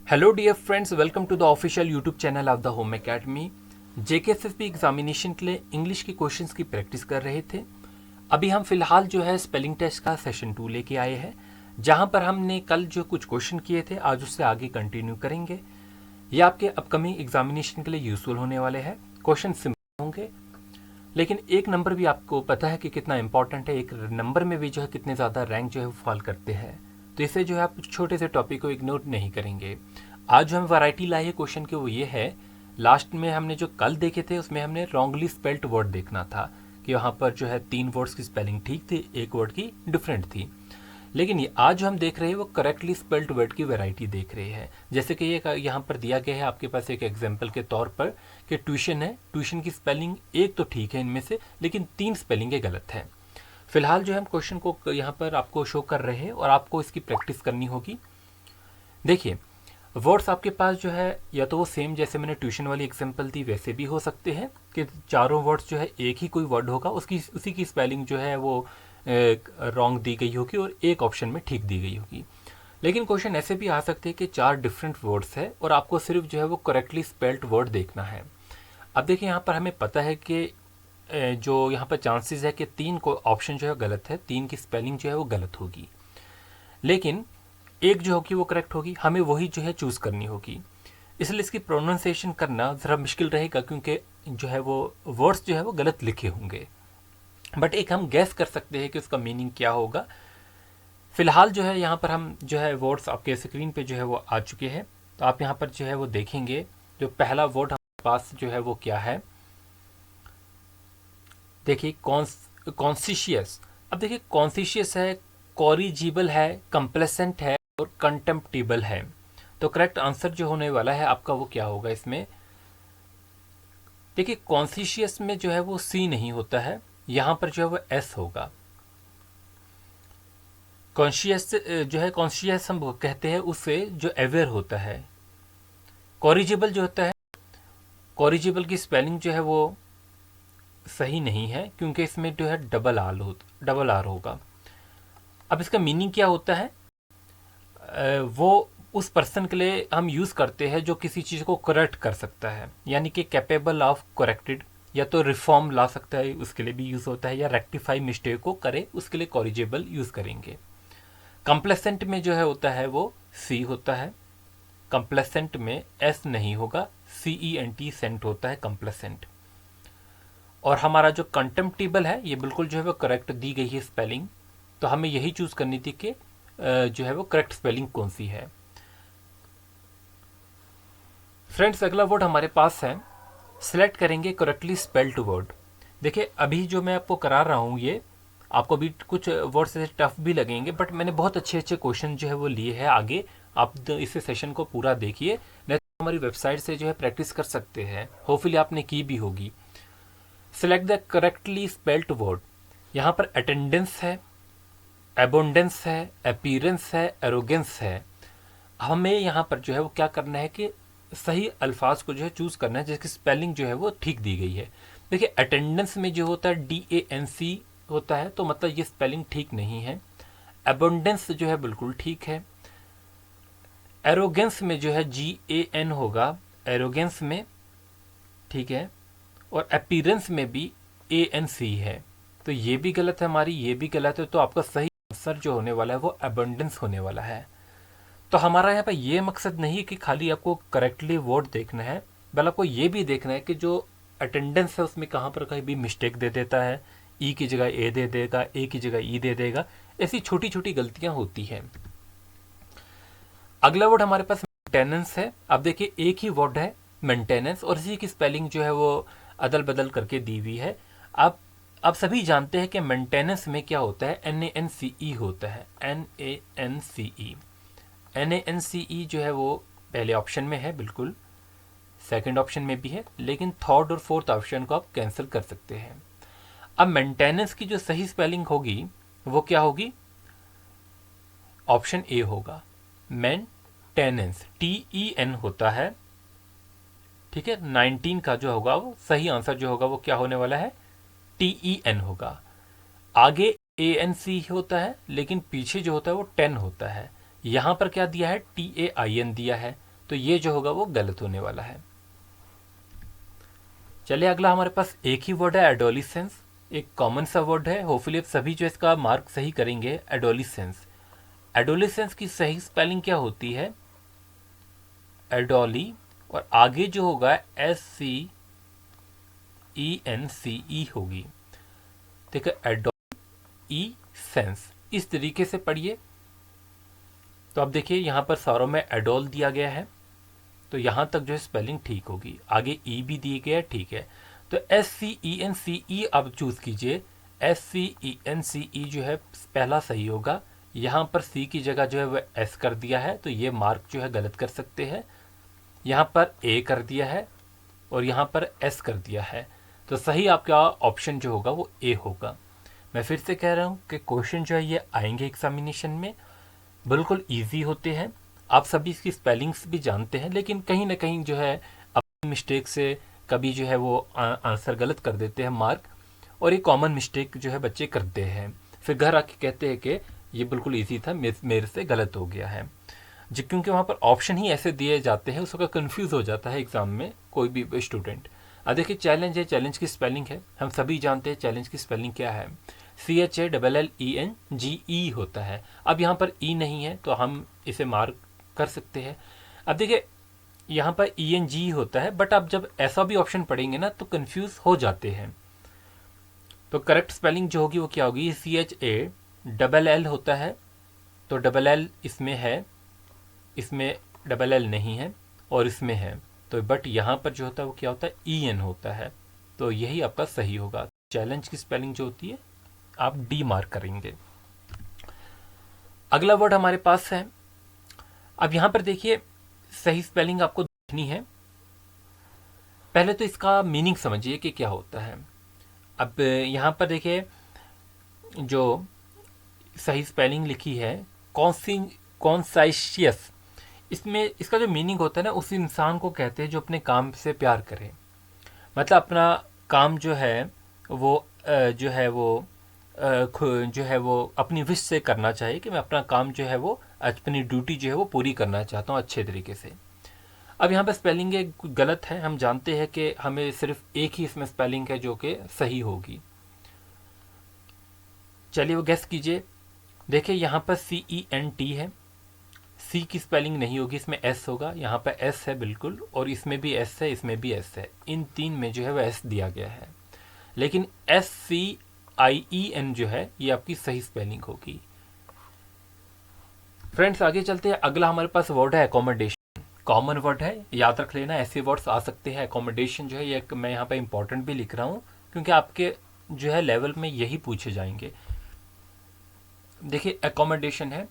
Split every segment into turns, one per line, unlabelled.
Hello dear friends, welcome to the official YouTube channel of the home academy. JKSSB examination के लिए English के questions की practice कर रहे थे। अभी हम फिलहाल जो है स्पेलिंग टेस्ट का सेशन 2 लेके आए हैं, जहां पर हमने कल जो कुछ क्वेश्चन किए थे आज उससे आगे कंटिन्यू करेंगे। ये आपके अपकमिंग एग्जामिनेशन के लिए यूजफुल होने वाले हैं। क्वेश्चन सिंपल होंगे, लेकिन एक नंबर भी आपको पता है कि कितना इंपॉर्टेंट है। एक नंबर में भी जो है कितने ज़्यादा रैंक जो है वो फॉल करते हैं, तो इसे जो है आप छोटे से टॉपिक को इग्नोर नहीं करेंगे। आज जो हम वैरायटी लाए हैं क्वेश्चन के वो ये है, लास्ट में हमने जो कल देखे थे उसमें हमने रॉन्गली स्पेल्ड वर्ड देखना था कि वहाँ पर जो है 3 वर्ड्स की स्पेलिंग ठीक थी, एक वर्ड की डिफरेंट थी। लेकिन ये आज जो हम देख रहे हैं वो करेक्टली स्पेल्ड वर्ड की वैरायटी देख रहे हैं। जैसे कि ये यहाँ पर दिया गया है आपके पास एक एग्जाम्पल के तौर पर कि ट्यूशन है, ट्यूशन की स्पेलिंग एक तो ठीक है इनमें से, लेकिन 3 स्पेलिंगें गलत हैं। फिलहाल जो है हम क्वेश्चन को यहाँ पर आपको शो कर रहे हैं और आपको इसकी प्रैक्टिस करनी होगी। देखिए, वर्ड्स आपके पास जो है या तो वो सेम जैसे मैंने ट्यूशन वाली एग्जांपल दी वैसे भी हो सकते हैं कि चारों वर्ड्स जो है एक ही कोई वर्ड होगा, उसकी उसी की स्पेलिंग जो है वो रॉन्ग दी गई होगी और एक ऑप्शन में ठीक दी गई होगी। लेकिन क्वेश्चन ऐसे भी आ सकते हैं कि 4 डिफरेंट वर्ड्स है और आपको सिर्फ जो है वो करेक्टली स्पेल्ड वर्ड देखना है। अब देखिए, यहाँ पर हमें पता है कि जो यहाँ पर चांसेस है कि 3 को ऑप्शन जो है गलत है, 3 की स्पेलिंग जो है वो गलत होगी, लेकिन एक जो होगी वो करेक्ट होगी। हमें वही जो है चूज़ करनी होगी, इसलिए इसकी प्रोनाउंसिएशन करना ज़रा मुश्किल रहेगा क्योंकि जो है वो वर्ड्स जो है वो गलत लिखे होंगे। बट एक हम गैस कर सकते हैं कि उसका मीनिंग क्या होगा। फिलहाल जो है यहाँ पर हम जो है वर्ड्स आपके स्क्रीन पे जो है वो आ चुके हैं, तो आप यहाँ पर जो है वो देखेंगे जो पहला वर्ड हमारे पास जो है वो क्या है। देखिए, कॉन्सिशियस। अब देखिए, कॉन्सिशियस है, कॉरिजिबल है, कंप्लेसेंट है और कंटेम्प्टिबल है। तो करेक्ट आंसर जो होने वाला है आपका वो क्या होगा इसमें। देखिए, कॉन्सिशियस में जो है वो सी नहीं होता है, यहाँ पर जो है वो एस होगा। कॉन्शियस जो है, कॉन्शियस हम कहते हैं उसे जो अवेयर होता है। कॉरिजिबल जो होता है, कॉरिजिबल की स्पेलिंग जो है वो सही नहीं है क्योंकि इसमें जो है डबल आर होगा। अब इसका मीनिंग क्या होता है, वो उस पर्सन के लिए हम यूज़ करते हैं जो किसी चीज़ को करेक्ट कर सकता है, यानी कि कैपेबल ऑफ करेक्टेड, या तो रिफॉर्म ला सकता है उसके लिए भी यूज़ होता है, या रेक्टिफाई मिस्टेक को करे उसके लिए कॉरिजेबल यूज़ करेंगे। कंप्लेसेंट में जो है होता है वो सी होता है, कंप्लेसेंट में एस नहीं होगा, CENT सेंट होता है कंप्लेसेंट। और हमारा जो कंटेम्प्टिबल है ये बिल्कुल जो है वो करेक्ट दी गई है स्पेलिंग, तो हमें यही चूज़ करनी थी कि जो है वो करेक्ट स्पेलिंग कौन सी है। फ्रेंड्स, अगला वर्ड हमारे पास है, सिलेक्ट करेंगे करेक्टली स्पेल्ड वर्ड। देखिए, अभी जो मैं आपको करा रहा हूँ ये आपको भी कुछ वर्ड्स ऐसे टफ भी लगेंगे, बट मैंने बहुत अच्छे अच्छे क्वेश्चन जो है वो लिए हैं आगे। आप इस सेशन को पूरा देखिए, नहीं तो हमारी वेबसाइट से जो है प्रैक्टिस कर सकते हैं, होपफुली आपने की भी होगी। Select the correctly spelled word. यहाँ पर अटेंडेंस है, एबोंडेंस है, अपीयरेंस है, एरोगेंस है। हमें यहाँ पर जो है वो क्या करना है कि सही अल्फाज को जो है चूज़ करना है जिसकी स्पेलिंग जो है वो ठीक दी गई है। देखिए, अटेंडेंस में जो होता है DANC होता है, तो मतलब ये स्पेलिंग ठीक नहीं है। एबोंडेंस जो है बिल्कुल ठीक है। एरोगेंस में जो है GAN होगा, एरोगेंस में ठीक है। और अपीयरेंस में भी ANC है, तो ये भी गलत है हमारी, ये भी गलत है। तो आपका सही आंसर जो होने वाला है वो एबंडेंस होने वाला है। तो हमारा यहाँ पर ये मकसद नहीं है कि खाली आपको करेक्टली वर्ड देखना है, बल्कि आपको ये भी देखना है कि जो अटेंडेंस है उसमें कहाँ पर कहीं भी मिस्टेक दे देता है, ई की जगह ए दे देगा, ए की जगह ई दे देगा, ऐसी छोटी छोटी गलतियाँ होती हैं। अगला वर्ड हमारे पास मेंटेनेंस है। अब देखिए, एक ही वर्ड है मेंटेनेंस और इसी की स्पेलिंग जो है वो अदल बदल करके दी हुई है। अब सभी जानते हैं कि मेंटेनेंस में क्या होता है, NANCE होता है, NANCE। NANCE जो है वो पहले ऑप्शन में है, बिल्कुल सेकंड ऑप्शन में भी है, लेकिन थर्ड और फोर्थ ऑप्शन को आप कैंसिल कर सकते हैं। अब मेंटेनेंस की जो सही स्पेलिंग होगी वो क्या होगी, ऑप्शन ए होगा, मेंटेनेंस, TEN होता है, ठीक है। 19 का जो होगा वो सही आंसर जो होगा वो क्या होने वाला है, TEN होगा। आगे ANC होता है लेकिन पीछे जो होता है वो 10 होता है। यहाँ पर क्या दिया है, TAIN दिया है, तो ये जो होगा वो गलत होने वाला है। चलिए अगला हमारे पास एक ही वर्ड है एडोलिसेंस, एक कॉमन सा वर्ड है। होपफुली आप सभी जो इसका मार्क सही करेंगे। एडोलिसेंस, एडोलिसेंस की सही स्पेलिंग क्या होती है? एडोली और आगे जो होगा SCENCE होगी। ठीक है, एडोली सेंस, इस तरीके से पढ़िए। तो अब देखिए यहाँ पर सारों में एडोल दिया गया है, तो यहाँ तक जो है स्पेलिंग ठीक होगी। आगे ई भी दिए गया है, ठीक है। तो SCENCE अब चूज़ कीजिए। SCENCE जो है पहला सही होगा। यहाँ पर सी की जगह जो है वह एस कर दिया है, तो ये मार्क जो है गलत कर सकते हैं। यहाँ पर ए कर दिया है और यहाँ पर एस कर दिया है, तो सही आपका ऑप्शन जो होगा वो ए होगा। मैं फिर से कह रहा हूँ कि क्वेश्चन जो है ये आएंगे एग्जामिनेशन में, बिल्कुल इजी होते हैं। आप सभी इसकी स्पेलिंग्स भी जानते हैं, लेकिन कहीं ना कहीं जो है अपनी मिस्टेक से कभी जो है वो आंसर गलत कर देते हैं मार्क, और ये कॉमन मिस्टेक जो है बच्चे करते हैं। फिर घर आके कहते हैं कि ये बिल्कुल इजी था, मेरे से गलत हो गया है जी, क्योंकि वहाँ पर ऑप्शन ही ऐसे दिए जाते हैं, उसका कंफ्यूज हो जाता है एग्जाम में कोई भी स्टूडेंट। अब देखिए चैलेंज है, चैलेंज की स्पेलिंग है, हम सभी जानते हैं चैलेंज की स्पेलिंग क्या है। CHALLENGE होता है। अब यहाँ पर ई नहीं है तो हम इसे मार्क कर सकते हैं। अब देखिए यहाँ पर ENG होता है, बट आप जब ऐसा भी ऑप्शन पढ़ेंगे ना तो कंफ्यूज हो जाते हैं। तो करेक्ट स्पेलिंग जो होगी वो क्या होगी? CHALL होता है, तो डबल एल इसमें है, इसमें डबल एल नहीं है और इसमें है, तो बट यहाँ पर जो होता है वो क्या होता है? EN होता है, तो यही आपका सही होगा। चैलेंज की स्पेलिंग जो होती है आप डी मार्क करेंगे। अगला वर्ड हमारे पास है, अब यहाँ पर देखिए सही स्पेलिंग आपको देखनी है। पहले तो इसका मीनिंग समझिए कि क्या होता है। अब यहाँ पर देखिए जो सही स्पेलिंग लिखी है कॉन्साइशियस, इसमें इसका जो मीनिंग होता है ना, उस इंसान को कहते हैं जो अपने काम से प्यार करे। मतलब अपना काम जो है वो जो है वो अपनी विश से करना चाहिए कि मैं अपना काम जो है वो अपनी ड्यूटी जो है वो पूरी करना चाहता हूँ अच्छे तरीके से। अब यहाँ पर स्पेलिंग गलत है, हम जानते हैं कि हमें सिर्फ एक ही इसमें स्पेलिंग है जो कि सही होगी। चलिए वो गेस कीजिए। देखिए यहाँ पर CENT है, सी की स्पेलिंग नहीं होगी, इसमें एस होगा। यहाँ पर एस है बिल्कुल, और इसमें भी एस है, इसमें भी एस है, इन तीन में जो है वह एस दिया गया है। लेकिन SCIEN जो है ये आपकी सही स्पेलिंग होगी। फ्रेंड्स आगे चलते हैं। अगला हमारे पास वर्ड है एकोमोडेशन, कॉमन वर्ड है, याद रख लेना, ऐसे वर्ड्स आ सकते हैं। एकोमोडेशन जो है ये मैं यहाँ पे इंपॉर्टेंट भी लिख रहा हूँ क्योंकि आपके जो है लेवल में यही पूछे जाएंगे। देखिए एकोमोडेशन है,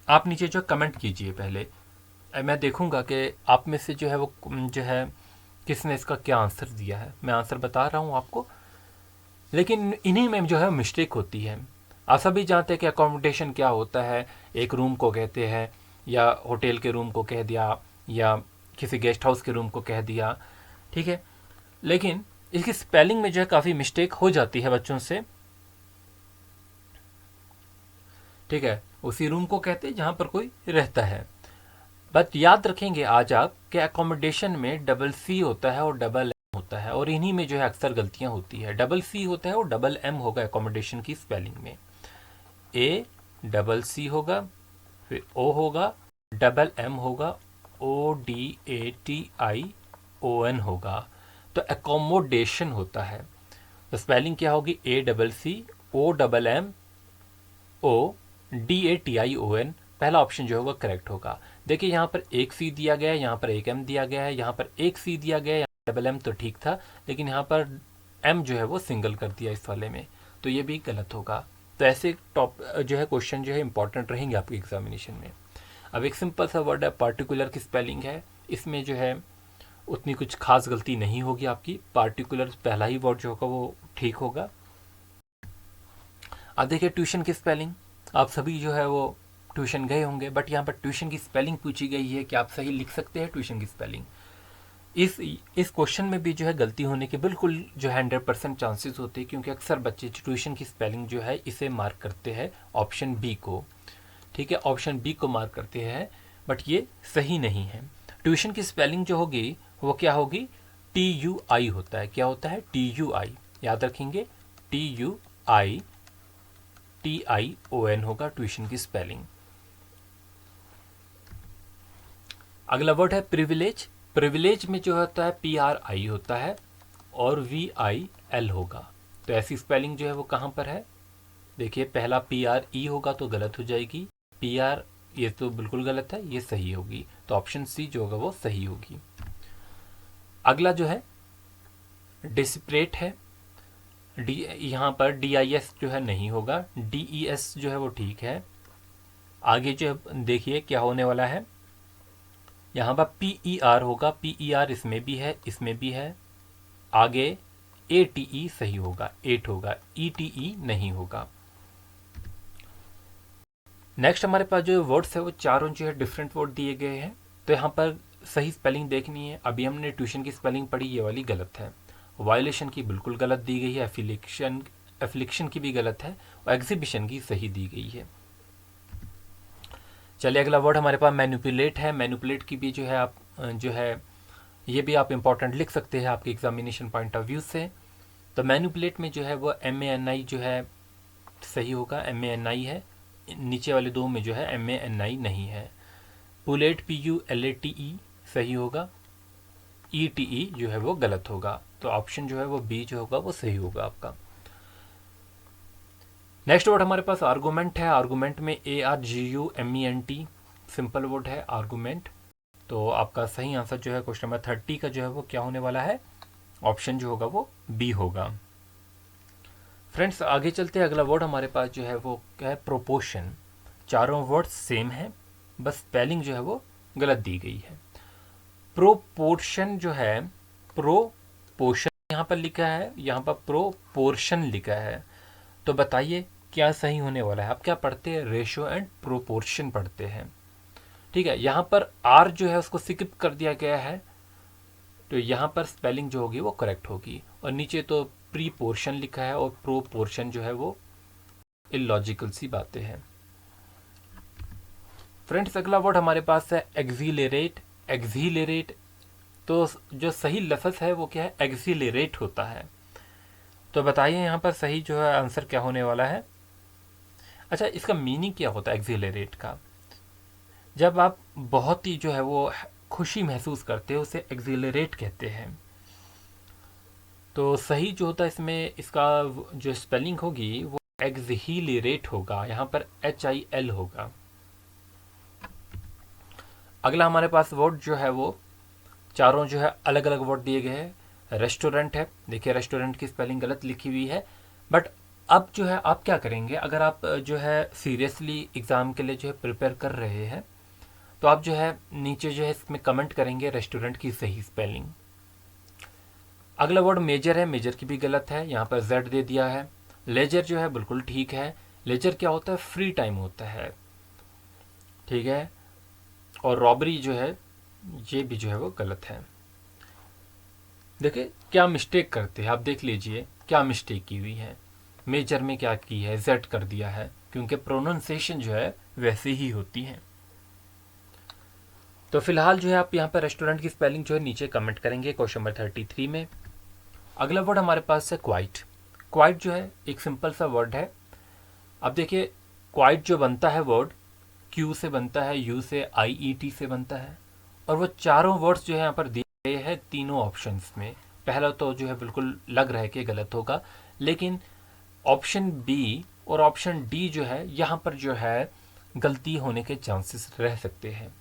आप नीचे जो कमेंट कीजिए पहले, मैं देखूंगा कि आप में से जो है वो जो है किसने इसका क्या आंसर दिया है। मैं आंसर बता रहा हूँ आपको, लेकिन इन्हीं में जो है मिस्टेक होती है। आप सभी जानते हैं कि अकोमोडेशन क्या होता है, एक रूम को कहते हैं, या होटल के रूम को कह दिया, या किसी गेस्ट हाउस के रूम को कह दिया, ठीक है। लेकिन इसकी स्पेलिंग में जो है काफ़ी मिस्टेक हो जाती है बच्चों से, ठीक है। उसी रूम को कहते हैं जहाँ पर कोई रहता है। बट याद रखेंगे आज आप कि अकोमोडेशन में डबल सी होता है और डबल एम होता है, और इन्हीं में जो है अक्सर गलतियाँ होती है। डबल सी होता है और डबल एम होगा अकोमोडेशन की स्पेलिंग में, ACC होगा, फिर O होगा, डबल एम होगा, ODATION होगा, तो एकोमोडेशन होता है। तो स्पेलिंग क्या होगी? ACCOMMODATION, पहला ऑप्शन जो होगा करेक्ट होगा। देखिए यहाँ पर एक सी दिया गया है, यहाँ पर एक एम दिया गया है, यहाँ पर एक सी दिया गया है, यहाँ डबल एम तो ठीक था, लेकिन यहाँ पर एम जो है वो सिंगल कर दिया इस वाले में, तो ये भी गलत होगा। तो ऐसे टॉप जो है क्वेश्चन जो है इंपॉर्टेंट रहेंगे आपके एग्जामिनेशन में। अब एक सिंपल सा वर्ड है पार्टिकुलर की स्पेलिंग है, इसमें जो है उतनी कुछ खास गलती नहीं होगी आपकी। पार्टिकुलर पहला ही वर्ड जो होगा वो ठीक होगा। अब देखिए ट्यूशन की स्पेलिंग, आप सभी जो है वो ट्यूशन गए होंगे, बट यहाँ पर ट्यूशन की स्पेलिंग पूछी गई है कि आप सही लिख सकते हैं ट्यूशन की स्पेलिंग। इस क्वेश्चन में भी जो है गलती होने के बिल्कुल जो है 100% चांसेस होते हैं, क्योंकि अक्सर बच्चे ट्यूशन की स्पेलिंग जो है इसे मार्क करते हैं ऑप्शन बी को, ठीक है, ऑप्शन बी को मार्क करते हैं, बट ये सही नहीं है। ट्यूशन की स्पेलिंग जो होगी वो क्या होगी, TUI होता है। क्या होता है, TUI, याद रखेंगे, TUITION होगा ट्यूशन की स्पेलिंग। अगला वर्ड है प्रिविलेज। प्रिविलेज में जो होता है PRI होता है और VIL होगा। तो ऐसी स्पेलिंग जो है वो कहाँ पर है, देखिए पहला PRE होगा तो गलत हो जाएगी, PR ये तो बिल्कुल गलत है, ये सही होगी, तो ऑप्शन सी जो होगा वो सही होगी। अगला जो है डिस्परेट है, यहाँ पर DIS जो है नहीं होगा, DES जो है वो ठीक है। आगे जो देखिए क्या होने वाला है, यहाँ पर PER होगा, PER इसमें भी है, इसमें भी है। आगे ATE सही होगा, 8 होगा, ETE नहीं होगा। नेक्स्ट हमारे पास जो वर्ड्स है वो चारों जो है डिफरेंट वर्ड दिए गए हैं, तो यहाँ पर सही स्पेलिंग देखनी है। अभी हमने ट्यूशन की स्पेलिंग पढ़ी, ये वाली गलत है। वायलेशन की बिल्कुल गलत दी गई है, एफ्लिक्शन की भी गलत है, और एग्जीबिशन की सही दी गई है। चलिए अगला वर्ड हमारे पास मैनिपुलेट है। मैनिपुलेट की भी जो है आप जो है ये भी आप इंपॉर्टेंट लिख सकते हैं आपके एग्जामिनेशन पॉइंट ऑफ व्यू से। तो मैनिपुलेट में जो है वो MANI जो है सही होगा, MANI है। नीचे वाले दो में जो है MANI नहीं है। पुलेट PULATE सही होगा, ETE जो है वो गलत होगा, तो ऑप्शन जो है वो बी जो होगा वो सही होगा आपका। नेक्स्ट वर्ड हमारे पास आर्गूमेंट है। आर्गूमेंट में ARGUMENT सिंपल वर्ड है आर्गूमेंट, तो आपका सही आंसर जो है क्वेश्चन नंबर 30 का जो है वो क्या होने वाला है, ऑप्शन जो होगा वो बी होगा। फ्रेंड्स आगे चलते हैं, अगला वर्ड हमारे पास जो है वो क्या है, प्रोपोर्शन। चारों वर्ड्स सेम हैं, बस स्पेलिंग जो है वो गलत दी गई है। प्रोपोर्शन जो है, प्रोपोर्शन यहाँ पर लिखा है, यहाँ पर प्रोपोर्शन लिखा है, तो बताइए क्या सही होने वाला है। आप क्या पढ़ते हैं, रेशियो एंड प्रोपोर्शन पढ़ते हैं, ठीक है। यहाँ पर आर जो है उसको स्किप कर दिया गया है, तो यहाँ पर स्पेलिंग जो होगी वो करेक्ट होगी, और नीचे तो प्री पोर्शन लिखा है और प्रो पोर्शन जो है वो इलॉजिकल सी बातें हैं। फ्रेंड्स अगला वर्ड हमारे पास है एक्सीलरेट। एक्सीलरेट, तो जो सही लफ्ज़ है वो क्या है, एक्सीलरेट होता है। तो बताइए यहाँ पर सही जो है आंसर क्या होने वाला है। अच्छा, इसका मीनिंग क्या होता है एक्सीलरेट का, जब आप बहुत ही जो है वो खुशी महसूस करते हो उसे एक्सीलरेट कहते हैं। तो सही जो होता है इसमें, इसका जो स्पेलिंग होगी वो एक्सीलरेट होगा, यहाँ पर HIL होगा। अगला हमारे पास वर्ड जो है वो चारों जो है अलग अलग वर्ड दिए गए हैं। रेस्टोरेंट है, देखिए रेस्टोरेंट की स्पेलिंग गलत लिखी हुई है, बट अब जो है आप क्या करेंगे, अगर आप जो है सीरियसली एग्ज़ाम के लिए जो है प्रिपेयर कर रहे हैं, तो आप जो है नीचे जो है इसमें कमेंट करेंगे रेस्टोरेंट की सही स्पेलिंग। अगला वर्ड मेजर है, मेजर की भी गलत है, यहाँ पर Z दे दिया है। लेजर जो है बिल्कुल ठीक है। लेजर क्या होता है, फ्री टाइम होता है, ठीक है। और रॉबरी जो है ये भी जो है वो गलत है। देखिए क्या मिस्टेक करते हैं आप, देख लीजिए क्या मिस्टेक की हुई है। मेजर में क्या की है, Z कर दिया है, क्योंकि प्रोनाउंसिएशन जो है वैसे ही होती है। तो फिलहाल जो है आप यहाँ पर रेस्टोरेंट की स्पेलिंग जो है नीचे कमेंट करेंगे क्वेश्चन नंबर 33 में। अगला वर्ड हमारे पास है क्वाइट। क्वाइट जो है एक सिंपल सा वर्ड है। अब देखिए क्वाइट जो बनता है वर्ड Q से बनता है, U से, IET से बनता है, और वो चारों वर्ड्स जो है यहाँ पर दिए गए हैं तीनों ऑप्शंस में। पहला तो जो है बिल्कुल लग रहा है कि गलत होगा, लेकिन ऑप्शन बी और ऑप्शन डी जो है यहाँ पर जो है गलती होने के चांसेस रह सकते हैं।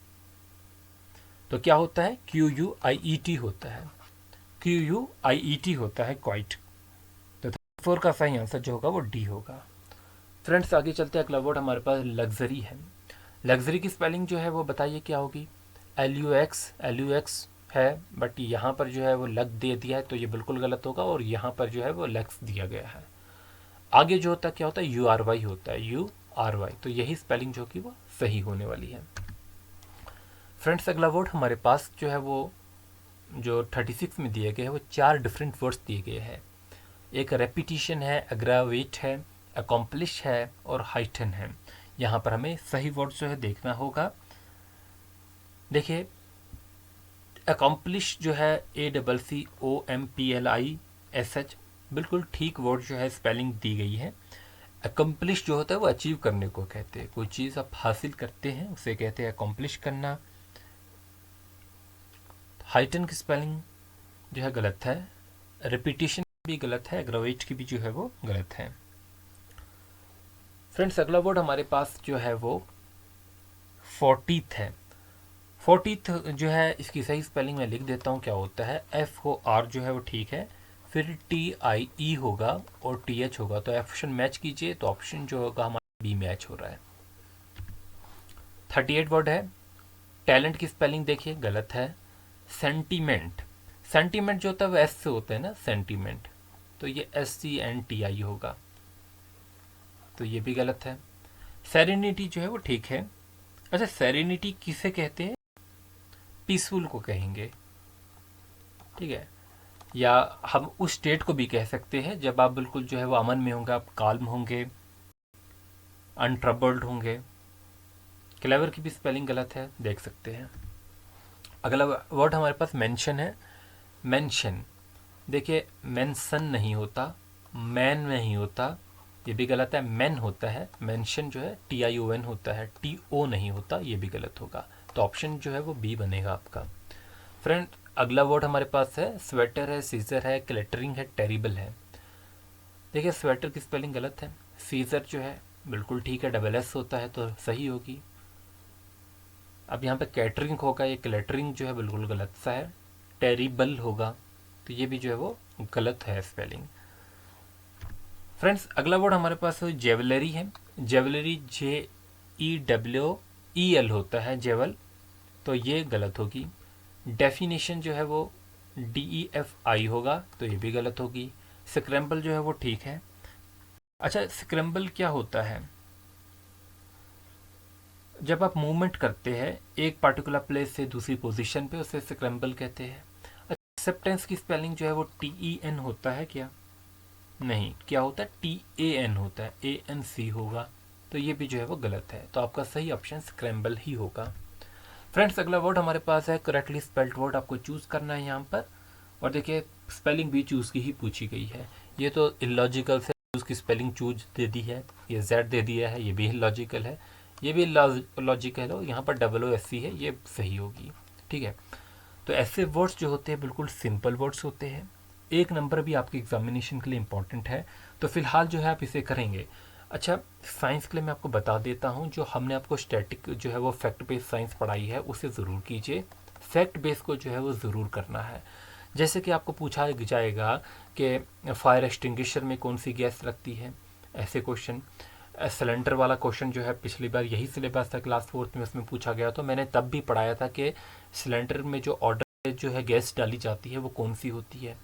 तो क्या होता है, QUIET होता है, QUIET होता है क्वाइट। तो 4 का सही आंसर जो होगा वो डी होगा। फ्रेंड्स आगे चलते हैं, अगला वर्ड हमारे पास लग्जरी है। लग्जरी की स्पेलिंग जो है वो बताइए क्या होगी। LUX है, बट यहाँ पर जो है वो लग दे दिया है, तो ये बिल्कुल गलत होगा, और यहाँ पर जो है वो लग्स दिया गया है। आगे जो होता है क्या होता है, URY होता है, URY, तो यही स्पेलिंग जो कि वो सही होने वाली है। फ्रेंड्स अगला वर्ड हमारे पास जो है वो जो 36 में दिए गए हैं वो 4 डिफरेंट वर्ड्स दिए गए हैं। एक रेपिटिशन है, अग्रावेट है, अकॉम्प्लिश है और हाइटन है। यहाँ पर हमें सही वर्ड जो है देखना होगा। देखिए अकम्पलिश जो है ACCOMPLISH, बिल्कुल ठीक वर्ड जो है स्पेलिंग दी गई है। अकम्पलिश जो होता है वो अचीव करने को कहते हैं, कोई चीज़ आप हासिल करते हैं उसे कहते हैं अकम्पलिश करना। हाइटन की स्पेलिंग जो है गलत है, रिपीटिशन भी गलत है, एग्रावेट की भी जो है वो गलत है। फ्रेंड्स अगला वर्ड हमारे पास जो है वो 40th है। 40th जो है इसकी सही स्पेलिंग में लिख देता हूँ क्या होता है। FOR जो है वो ठीक है, फिर TIE होगा और TH होगा, तो ऑप्शन मैच कीजिए, तो ऑप्शन जो होगा हमारा बी मैच हो रहा है। 38 वर्ड है। टैलेंट की स्पेलिंग देखिए गलत है। सेंटीमेंट, सेंटीमेंट जो होता है वो एस से होता है ना, सेंटीमेंट, तो ये SCNTI होगा, तो ये भी गलत है। सेरेनिटी जो है वो ठीक है। अच्छा, सेरेनिटी किसे कहते हैं? पीसफुल को कहेंगे, ठीक है, या हम उस स्टेट को भी कह सकते हैं जब आप बिल्कुल जो है वो अमन में होंगे, आप काल्म होंगे, अनट्रबल्ड होंगे। क्लेवर की भी स्पेलिंग गलत है, देख सकते हैं। अगला वर्ड हमारे पास मेंशन है। मेंशन देखिए, मेंशन नहीं होता, मैन नहीं होता, ये भी गलत है। मैन होता है, मेंशन जो है TION होता है, TO नहीं होता, ये भी गलत होगा, तो ऑप्शन जो है वो बी बनेगा आपका। फ्रेंड अगला वर्ड हमारे पास है स्वेटर है, सीजर है, क्लेटरिंग है, टेरिबल है। देखिए स्वेटर की स्पेलिंग गलत है, सीजर जो है बिल्कुल ठीक है, SS होता है तो सही होगी। अब यहाँ पे कैटरिंग होगा, ये क्लेटरिंग जो है बिल्कुल गलत सा है। टेरिबल होगा, तो ये भी जो है वो गलत है स्पेलिंग। फ्रेंड्स अगला वर्ड हमारे पास जेवलरी है। जेवलरी JEWEL होता है, जेवल, तो ये गलत होगी। डेफिनेशन जो है वो DEFI होगा, तो ये भी गलत होगी। स्क्रैम्बल जो है वो ठीक है। अच्छा, स्क्रैम्बल क्या होता है? जब आप मूवमेंट करते हैं एक पार्टिकुलर प्लेस से दूसरी पोजीशन पे, उसे स्क्रैम्बल कहते हैं। एक्सेप्टेंस की स्पेलिंग जो है वो TEN होता है क्या? नहीं, क्या होता है? TAN होता है, ANC होगा, तो ये भी जो है वो गलत है, तो आपका सही ऑप्शन स्क्रैम्बल ही होगा। फ्रेंड्स अगला वर्ड हमारे पास है करेक्टली स्पेल्ड वर्ड, आपको चूज़ करना है यहाँ पर, और देखिए स्पेलिंग भी चूज़ की ही पूछी गई है। ये तो इलॉजिकल से उसकी स्पेलिंग चूज दे दी है, ये Z दे दिया है, ये भी इलॉजिकल है, ये भी लॉजिकल है, यहाँ पर OOSC है, ये सही होगी, ठीक है। तो ऐसे वर्ड्स जो होते हैं बिल्कुल सिंपल वर्ड्स होते हैं, एक नंबर भी आपके एग्जामिनेशन के लिए इम्पॉर्टेंट है, तो फिलहाल जो है आप इसे करेंगे। अच्छा, साइंस के लिए मैं आपको बता देता हूँ, जो हमने आपको स्टैटिक जो है वो फैक्ट बेस्ड साइंस पढ़ाई है उसे ज़रूर कीजिए, फैक्ट बेस को जो है वो ज़रूर करना है। जैसे कि आपको पूछा जाएगा कि फायर एक्सटिंग्विशर में कौन सी गैस लगती है, ऐसे क्वेश्चन। सिलेंडर वाला क्वेश्चन जो है पिछली बार यही सिलेबस था क्लास 4th में, उसमें पूछा गया, तो मैंने तब भी पढ़ाया था कि सिलेंडर में जो ऑर्डर जो है गैस डाली जाती है वो कौन सी होती है,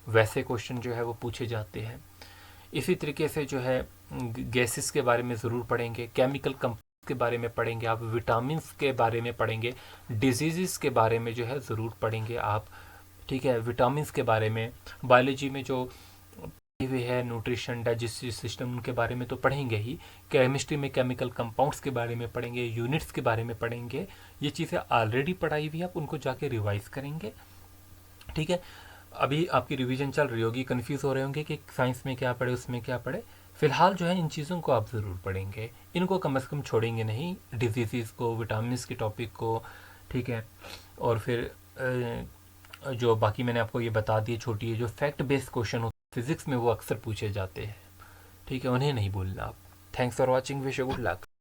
वैसे क्वेश्चन जो है वो पूछे जाते हैं। इसी तरीके से जो है गैसेस के बारे में ज़रूर पढ़ेंगे, केमिकल कंपाउंड के बारे में पढ़ेंगे आप, विटामिन के बारे में पढ़ेंगे, डिजीज़ के बारे में जो है ज़रूर पढ़ेंगे आप, ठीक है। विटामिन के बारे में, बायोलॉजी में जो हुए है न्यूट्रिशन, डाइजेस्टिव सिस्टम, उनके बारे में तो पढ़ेंगे ही। केमिस्ट्री में केमिकल कंपाउंड्स के बारे में पढ़ेंगे, यूनिट्स के बारे में पढ़ेंगे, ये चीज़ें ऑलरेडी पढ़ाई हुई, आप उनको जाके रिवाइज करेंगे, ठीक है। अभी आपकी रिवीजन चल रही होगी, कंफ्यूज हो रहे होंगे कि साइंस में क्या पढ़े, उसमें क्या पढ़े। फिलहाल जो है इन चीज़ों को आप ज़रूर पढ़ेंगे, इनको कम से कम छोड़ेंगे नहीं, डिजीज़ को, विटामिन के टॉपिक को, ठीक है। और फिर जो बाकी मैंने आपको ये बता दिए छोटी है, जो फैक्ट बेस्ड क्वेश्चन होते हैं फिजिक्स में वो अक्सर पूछे जाते हैं, ठीक है, उन्हें नहीं भूलना आप। Thanks for watching, wish you good luck.